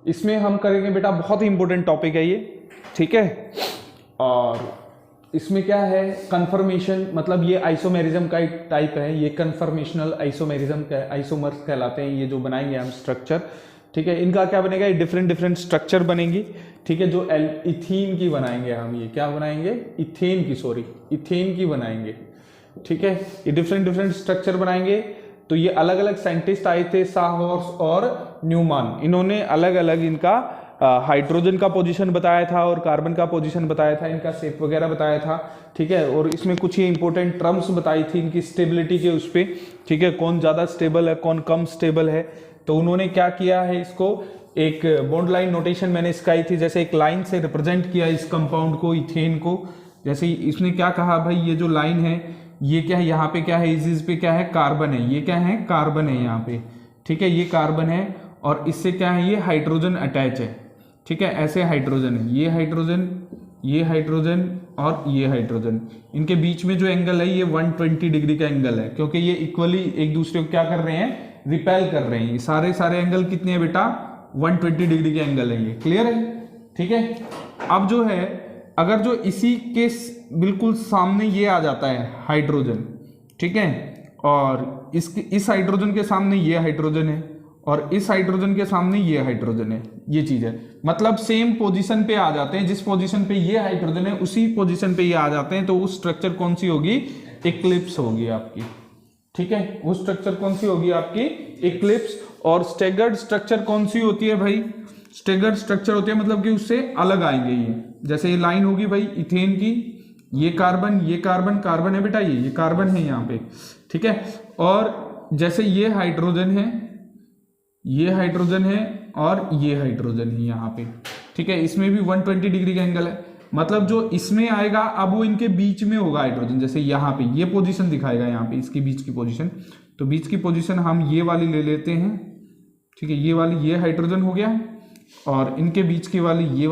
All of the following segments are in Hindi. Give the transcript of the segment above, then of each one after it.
इसमें हम करेंगे बेटा, बहुत ही इंपॉर्टेंट टॉपिक है ये, ठीक है। और इसमें क्या है, कन्फर्मेशन, मतलब ये आइसोमेरिज्म का एक टाइप है, ये कन्फर्मेशनल आइसोमेरिज्म का आइसोमर्स कहलाते हैं ये जो बनाएंगे हम स्ट्रक्चर, ठीक है। इनका क्या बनेगा, ये डिफरेंट डिफरेंट स्ट्रक्चर बनेंगी, ठीक है। जो इथीन की बनाएंगे हम, ये क्या बनाएंगे, इथेन की, सॉरी इथेन की बनाएंगे, ठीक है। ये डिफरेंट डिफरेंट स्ट्रक्चर बनाएंगे। तो ये अलग अलग साइंटिस्ट आए थे, साहॉर्स और न्यूमैन, इन्होंने अलग अलग इनका हाइड्रोजन का पोजीशन बताया था और कार्बन का पोजीशन बताया था, इनका शेप वगैरह बताया था, ठीक है। और इसमें कुछ ही इंपॉर्टेंट टर्म्स बताई थी इनकी स्टेबिलिटी के उस पर, ठीक है, कौन ज़्यादा स्टेबल है कौन कम स्टेबल है। तो उन्होंने क्या किया है, इसको एक बॉन्ड लाइन नोटेशन मैंने सिखाई थी, जैसे एक लाइन से रिप्रेजेंट किया इस कंपाउंड को, इथेन को। जैसे इसने क्या कहा भाई, ये जो लाइन है ये क्या है, यहाँ पे क्या है, इस पे क्या है, कार्बन है, ये क्या है, कार्बन है यहाँ पे, ठीक है, ये कार्बन है और इससे क्या है, ये हाइड्रोजन अटैच है, ठीक है। ऐसे हाइड्रोजन है, ये हाइड्रोजन, ये हाइड्रोजन और ये हाइड्रोजन, इनके बीच में जो एंगल है ये 120 डिग्री का एंगल है, क्योंकि ये इक्वली एक दूसरे को क्या कर रहे हैं, रिपेल कर रहे हैं। सारे सारे एंगल कितने हैं बेटा, 120 डिग्री के एंगल है, ये क्लियर है, ठीक है। अब जो है, अगर जो इसी के बिल्कुल सामने ये आ जाता है हाइड्रोजन, ठीक है, और इस हाइड्रोजन के सामने ये हाइड्रोजन है और इस हाइड्रोजन के सामने ये हाइड्रोजन है, ये चीज है, मतलब सेम पोजीशन पे आ जाते हैं, जिस पोजीशन पे ये हाइड्रोजन है उसी पोजीशन पे ये आ जाते हैं, तो वो स्ट्रक्चर कौन सी होगी, इक्लिप्स होगी आपकी, ठीक है। वो स्ट्रक्चर कौन सी होगी आपकी, इक्लिप्स। और स्टेगर्ड स्ट्रक्चर कौन सी होती है भाई, स्टेगर्ड स्ट्रक्चर होती है मतलब कि उससे अलग आएंगे ये, जैसे ये लाइन होगी भाई इथेन की, ये कार्बन, ये कार्बन, कार्बन है बेटा, ये कार्बन है यहाँ पे, ठीक है। और जैसे ये हाइड्रोजन है, ये हाइड्रोजन है और ये हाइड्रोजन है यहाँ पे, ठीक है। इसमें भी 120 डिग्री का एंगल है, मतलब जो इसमें आएगा अब वो इनके बीच में होगा हाइड्रोजन, जैसे यहाँ पे ये पोजीशन दिखाएगा, यहाँ पे इसके बीच की पोजीशन, तो बीच की पोजीशन हम ये वाली ले लेते हैं, ठीक है, ये वाली, ये हाइड्रोजन हो गया और इनके बीच की वाली ये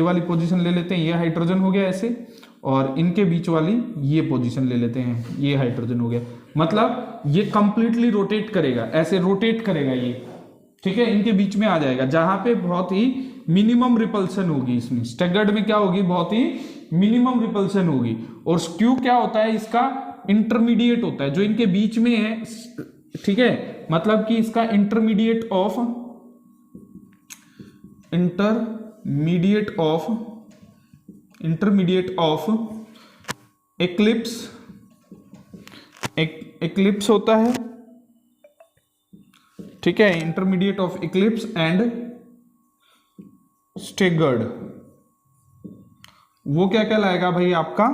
वाली पोजीशन ले लेते हैं, ये हाइड्रोजन हो गया ऐसे, और इनके बीच वाली ये पोजीशन ले लेते हैं, ये हाइड्रोजन हो गया। मतलब ये कंप्लीटली रोटेट करेगा, ऐसे रोटेट करेगा ये, ठीक है, इनके बीच में आ जाएगा, जहां पे बहुत ही मिनिमम रिपल्सन होगी। इसमें स्टैगर्ड में क्या होगी, बहुत ही मिनिमम रिपल्सन होगी। और स्क्यू क्या होता है, इसका इंटरमीडिएट होता है, जो इनके बीच में है, ठीक है, मतलब कि इसका इंटरमीडिएट ऑफ एक्लिप्स होता है, ठीक है, intermediate of Eclipse and staggered, वो क्या कहलाएगा भाई आपका,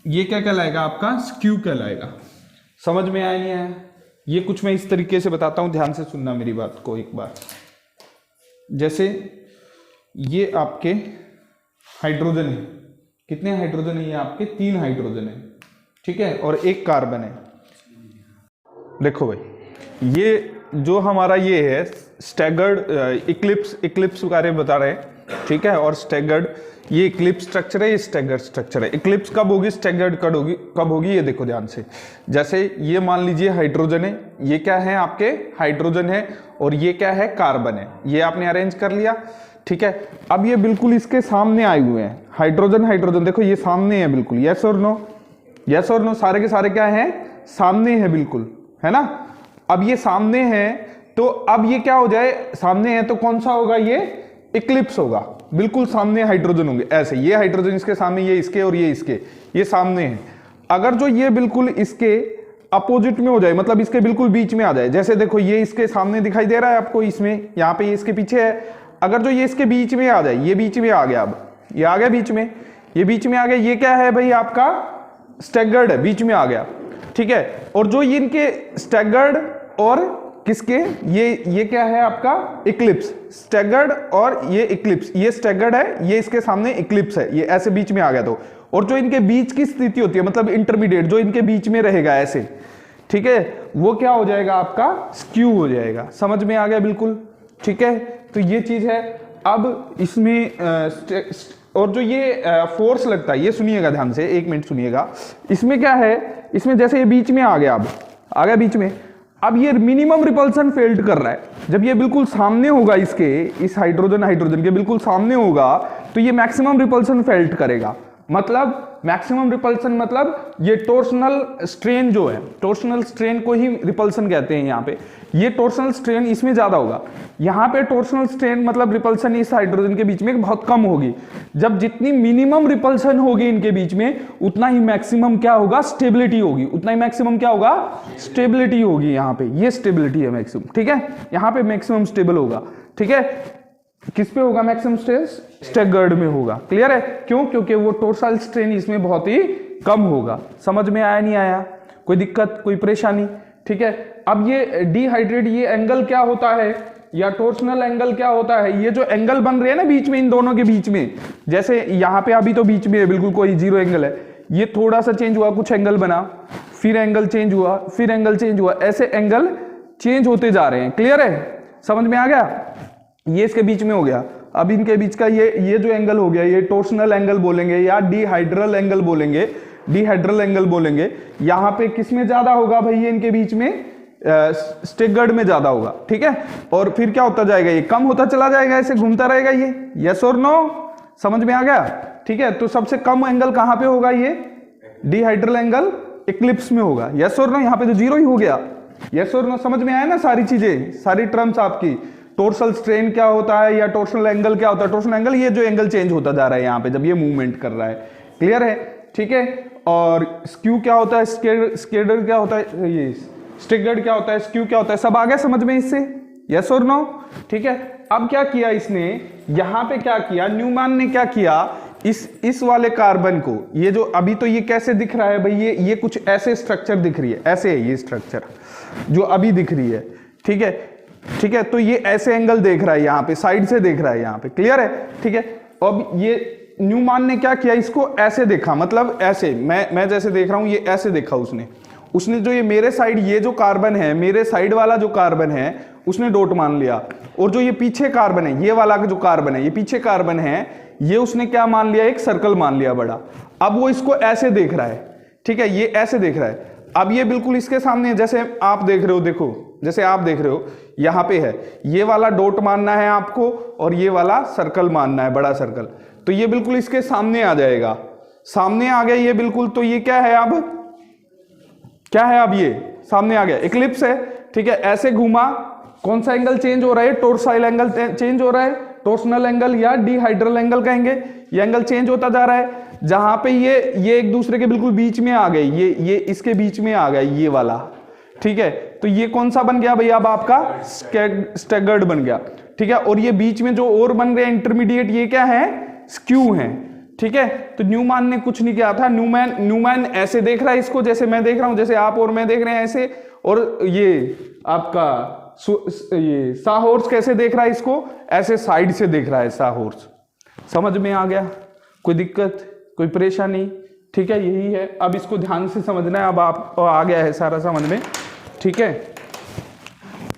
ये क्या कहलाएगा आपका, स्क्यू कहलाएगा। समझ में आया नहीं आया, ये कुछ मैं इस तरीके से बताता हूं, ध्यान से सुनना मेरी बात को एक बार। जैसे ये आपके हाइड्रोजन है, कितने हाइड्रोजन है, ये आपके 3 हाइड्रोजन है, ठीक है, और 1 कार्बन है। देखो भाई, ये जो हमारा ये है स्टैगर्ड इक्लिप्स बारे में बता रहे हैं, ठीक है, और स्टैगर्ड, ये इक्लिप्स स्ट्रक्चर है, ये स्टैगर्ड स्ट्रक्चर है। इक्लिप्स कब होगी, स्टैगर्ड कब होगी, ये देखो ध्यान से। जैसे ये मान लीजिए हाइड्रोजन है, ये क्या है आपके, हाइड्रोजन है, और ये क्या है, कार्बन है, ये आपने अरेंज कर लिया, ठीक है। अब ये बिल्कुल इसके सामने आए हुए हैं, हाइड्रोजन, देखो ये सामने है बिल्कुल, यस और नो, यस और नो, सारे के सारे क्या है, सामने है बिल्कुल, है ना। अब ये सामने है, तो अब ये क्या हो जाए, सामने है तो कौन सा होगा, ये इक्लिप्स होगा, बिल्कुल सामने हाइड्रोजन होंगे, ऐसे ये हाइड्रोजन इसके सामने, ये इसके और ये इसके, ये सामने है। अगर जो ये बिल्कुल इसके अपोजिट में हो जाए, मतलब इसके बिल्कुल बीच में आ जाए, जैसे देखो ये इसके सामने दिखाई दे रहा है आपको, इसमें यहाँ पे ये इसके पीछे है, अगर जो ये इसके बीच में आ जाए, ये बीच में आ गया, अब ये आ गया बीच में, ये बीच में आ गया, ये क्या है भाई आपका, स्टैगर्ड है, बीच में आ गया, ठीक है। और जो ये इनके स्टैगर्ड और किसके, ये क्या है आपका, इक्लिप्स, स्टैगर्ड और ये इक्लिप्स, ये स्टैगर्ड है, ये इसके सामने इक्लिप्स है, ये ऐसे बीच में आ गया। तो और जो इनके बीच की स्थिति होती है, मतलब इंटरमीडिएट, जो इनके बीच में रहेगा ऐसे, ठीक है, वो क्या हो जाएगा आपका, स्क्यू हो जाएगा। समझ में आ गया बिल्कुल, ठीक है। तो ये चीज है। अब इसमें और जो ये फोर्स लगता है, ये सुनिएगा ध्यान से, 1 मिनट सुनिएगा। इसमें क्या है, इसमें जैसे ये बीच में आ गया, अब आ गया बीच में, अब ये मिनिमम रिपल्सन फेल्ड कर रहा है, जब ये बिल्कुल सामने होगा इसके, इस हाइड्रोजन के बिल्कुल सामने होगा, तो ये मैक्सिमम रिपल्सन फेल्ड करेगा। मतलब मैक्सिमम रिपल्सन मतलब ये टॉर्शनल स्ट्रेन जो है, टॉर्शनल स्ट्रेन को ही रिपल्सन कहते हैं यहाँ पे, ये टॉर्शनल स्ट्रेन इसमें ज्यादा होगा। यहाँ पे टॉर्शनल स्ट्रेन मतलब रिपल्सन इस हाइड्रोजन के बीच में बहुत कम होगी। जब जितनी मिनिमम रिपल्सन होगी इनके बीच में, उतना ही मैक्सिमम क्या होगा, स्टेबिलिटी होगी। उतना ही मैक्सिमम क्या होगा, स्टेबिलिटी होगी। यहाँ पे ये स्टेबिलिटी है मैक्सिमम, ठीक है, यहाँ पे मैक्सिमम स्टेबल होगा, ठीक है। किस पे होगा मैक्सिमम स्ट्रेस, स्टैगर्ड में होगा। क्लियर है, क्यों, क्योंकि वो टॉर्सल स्ट्रेन इसमें बहुत ही कम होगा। समझ में आया नहीं आया, कोई दिक्कत, कोई परेशानी, ठीक है। अब ये डिहाइड्रेट, ये एंगल क्या होता है, या टॉर्शनल एंगल क्या होता है, ये जो एंगल बन रहे हैं ना बीच में, इन दोनों के बीच में, जैसे यहाँ पे अभी तो बीच में है बिल्कुल कोई जीरो एंगल है, ये थोड़ा सा चेंज हुआ, कुछ एंगल बना, फिर एंगल चेंज हुआ, फिर एंगल चेंज हुआ, ऐसे एंगल चेंज होते जा रहे हैं। क्लियर है, समझ में आ गया। ये इसके बीच में हो गया, अब इनके बीच का ये जो एंगल हो गया, ये टॉर्शनल एंगल बोलेंगे या डिहाइड्रल एंगल बोलेंगे, डिहाइड्रल एंगल बोलेंगे। यहाँ पे किस में ज्यादा होगा भाई, ये इनके बीच में स्टैगर्ड में ज्यादा होगा, ठीक है। और फिर क्या होता जाएगा, ये कम होता चला जाएगा, ऐसे घूमता रहेगा ये। यस और नो, समझ में आ गया, ठीक है। तो सबसे कम एंगल कहाँ पे होगा, ये डिहाइड्रल एंगल इक्लिप्स में होगा। यस और नो, यहाँ पे तो जीरो ही हो गया। यस और नो, समझ में आया ना सारी चीजें, सारी टर्म्स आपकी। टॉर्सल स्ट्रेन क्या होता है या टॉर्शनल एंगल क्या होता है, टॉर्शनल एंगल ये जो एंगल चेंज होता जा रहा है यहाँ पे जब ये मूवमेंट कर रहा है। क्लियर है, ठीक है। और स्क्यू क्या होता है, स्केडर क्या होता है, ये स्टिगर्ड क्या होता है, स्क्यू क्या होता है, सब आ गया समझ में इससे। यस और नो, ठीक है। अब क्या किया इसने, यहाँ पे क्या किया, न्यूमैन ने क्या किया, इस वाले कार्बन को, ये जो अभी तो ये कैसे दिख रहा है भाई, ये कुछ ऐसे स्ट्रक्चर दिख रही है, ऐसे है ये स्ट्रक्चर जो अभी दिख रही है, ठीक है, ठीक है। तो ये ऐसे एंगल देख रहा है, यहाँ पे साइड से देख रहा है यहाँ पे। क्लियर है, ठीक है। अब ये न्यूमैन ने क्या किया, इसको ऐसे देखा, मतलब ऐसे, मैं जैसे देख रहा हूं ये ऐसे देखा उसने जो ये मेरे साइड, ये जो कार्बन है, मेरे साइड वाला जो कार्बन है, उसने डॉट मान लिया। और जो ये पीछे कार्बन है, ये वाला जो कार्बन है, ये पीछे कार्बन है, ये उसने क्या मान लिया, एक सर्कल मान लिया बड़ा। अब वो इसको ऐसे देख रहा है, ठीक है, ये ऐसे देख रहा है। अब ये बिल्कुल इसके सामने, जैसे आप देख रहे हो, देखो जैसे आप देख रहे हो यहां पे है, ये वाला डॉट मानना है आपको और ये वाला सर्कल मानना है, बड़ा सर्कल। तो ये बिल्कुल इसके सामने आ जाएगा, सामने आ गया ये बिल्कुल। तो ये क्या है, अब क्या है, अब ये सामने आ गया, इक्लिप्स है, ठीक है। ऐसे घूमा, कौन सा एंगल चेंज हो रहा है, टॉर्साइल एंगल चेंज हो रहा है, टॉर्शनल एंगल या डिहाइड्रल एंगल कहेंगे, ये एंगल चेंज होता जा रहा है। जहां पे ये एक दूसरे के बिल्कुल बीच में आ गए, ये इसके बीच में आ गए, ये वाला, ठीक है। तो ये कौन सा बन गया भाई, अब आपका स्टैगर्ड बन गया, ठीक है। और ये बीच में जो और बन रहे हैं इंटरमीडिएट, ये क्या है, स्क्यू है, ठीक है। तो न्यूमैन ने कुछ नहीं किया था, न्यूमैन ऐसे देख रहा है इसको, जैसे मैं देख रहा हूं, जैसे आप और मैं देख रहे हैं ऐसे। और ये आपका ये साहॉर्स कैसे देख रहा है इसको, ऐसे साइड से देख रहा है साहॉर्स। समझ में आ गया, कोई दिक्कत, कोई परेशानी, ठीक है। यही है, अब इसको ध्यान से समझना है। अब आप आ गया है सारा समझ में, ठीक है।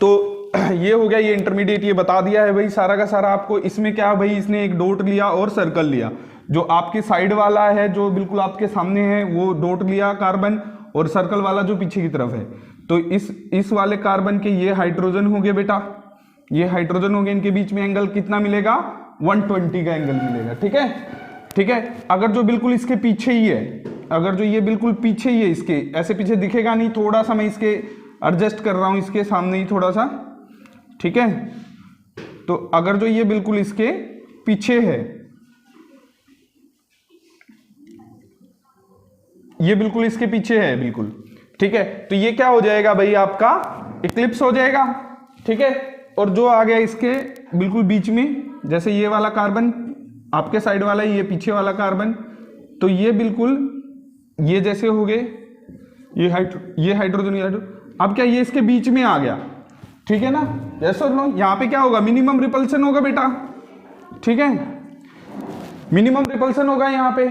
तो ये हो गया, ये इंटरमीडिएट ये बता दिया है भाई सारा का सारा आपको। इसमें क्या भाई, इसने एक डॉट लिया और सर्कल लिया। जो आपके साइड वाला है, जो बिल्कुल आपके सामने है, वो डॉट लिया कार्बन, और सर्कल वाला जो पीछे की तरफ है। तो इस वाले कार्बन के ये हाइड्रोजन हो गए बेटा, ये हाइड्रोजन हो गए, इनके बीच में एंगल कितना मिलेगा, 120 का एंगल मिलेगा, ठीक है, ठीक है। अगर जो बिल्कुल इसके पीछे ही है, अगर जो ये बिल्कुल पीछे ही है, इसके ऐसे पीछे दिखेगा नहीं, थोड़ा सा मैं इसके एडजस्ट कर रहा हूं, इसके सामने ही थोड़ा सा, ठीक है। तो अगर जो ये बिल्कुल इसके पीछे है, ये बिल्कुल इसके पीछे है बिल्कुल, ठीक है। तो ये क्या हो जाएगा भाई, आपका इक्लिप्स हो जाएगा, ठीक है। और जो आ गया इसके बिल्कुल बीच में, जैसे ये वाला कार्बन आपके साइड वाला, ये पीछे वाला कार्बन, तो ये बिल्कुल ये जैसे हो गए, ये हाइड्रोजन, अब क्या ये इसके बीच में आ गया, ठीक है ना। जैसे यहां पे क्या होगा, मिनिमम रिपल्सन होगा बेटा, ठीक है, मिनिमम रिपल्सन होगा यहाँ पे।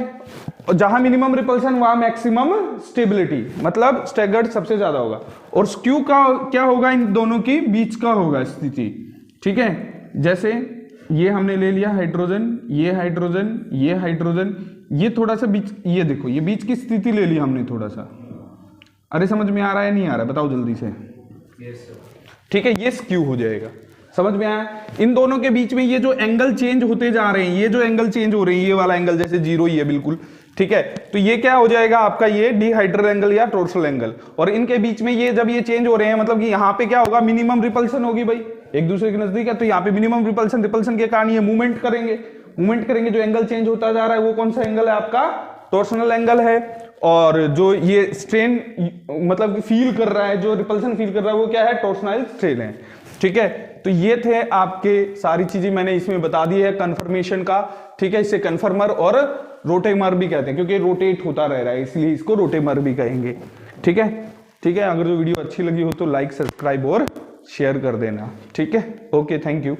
और जहां मिनिमम रिपल्सन वहां मैक्सिमम स्टेबिलिटी, मतलब स्टैगर्ड सबसे ज्यादा होगा। और स्क्यू का क्या होगा, इन दोनों की बीच का होगा स्थिति, ठीक है। जैसे ये हमने ले लिया हाइड्रोजन, ये हाइड्रोजन, ये हाइड्रोजन, ये थोड़ा सा बीच, ये देखो ये बीच की स्थिति ले ली हमने थोड़ा सा। अरे समझ में आ रहा है नहीं आ रहा है, बताओ जल्दी से। ठीक है, ये स्क्यू हो जाएगा। समझ में आया? इन दोनों के बीच में ये जो एंगल चेंज होते जा रहे हैं, ये जो एंगल चेंज हो रहे हैं, ये वाला एंगल जैसे जीरो ही है बिल्कुल, ठीक है, तो ये क्या हो जाएगा आपका, ये डिहाइड्रल एंगल या टॉर्सल एंगल। और इनके बीच में ये जब ये चेंज हो रहे हैं, मतलब कि यहाँ पे क्या होगा, मिनिमम रिपल्सन होगी भाई, एक दूसरे के नजदीक है, तो यहाँ पे मिनिमम रिपल्सन के कारण ये मूवमेंट करेंगे, जो एंगल चेंज होता जा रहा है वो कौन सा एंगल है आपका, टॉर्सनल एंगल है। और जो ये स्ट्रेन मतलब फील कर रहा है, जो रिपल्सन फील कर रहा है, वो क्या है, टॉर्सनाइल स्ट्रेन है। ठीक है, तो ये थे आपके सारी चीजें मैंने इसमें बता दी है कन्फर्मेशन का। ठीक है, इसे कन्फर्मर और रोटेमर भी कहते हैं, क्योंकि रोटेट होता रह रहा है इसलिए इसको रोटेमर भी कहेंगे। ठीक है, ठीक है, अगर जो वीडियो अच्छी लगी हो तो लाइक, सब्सक्राइब और शेयर कर देना। ठीक है, ओके, थैंक यू।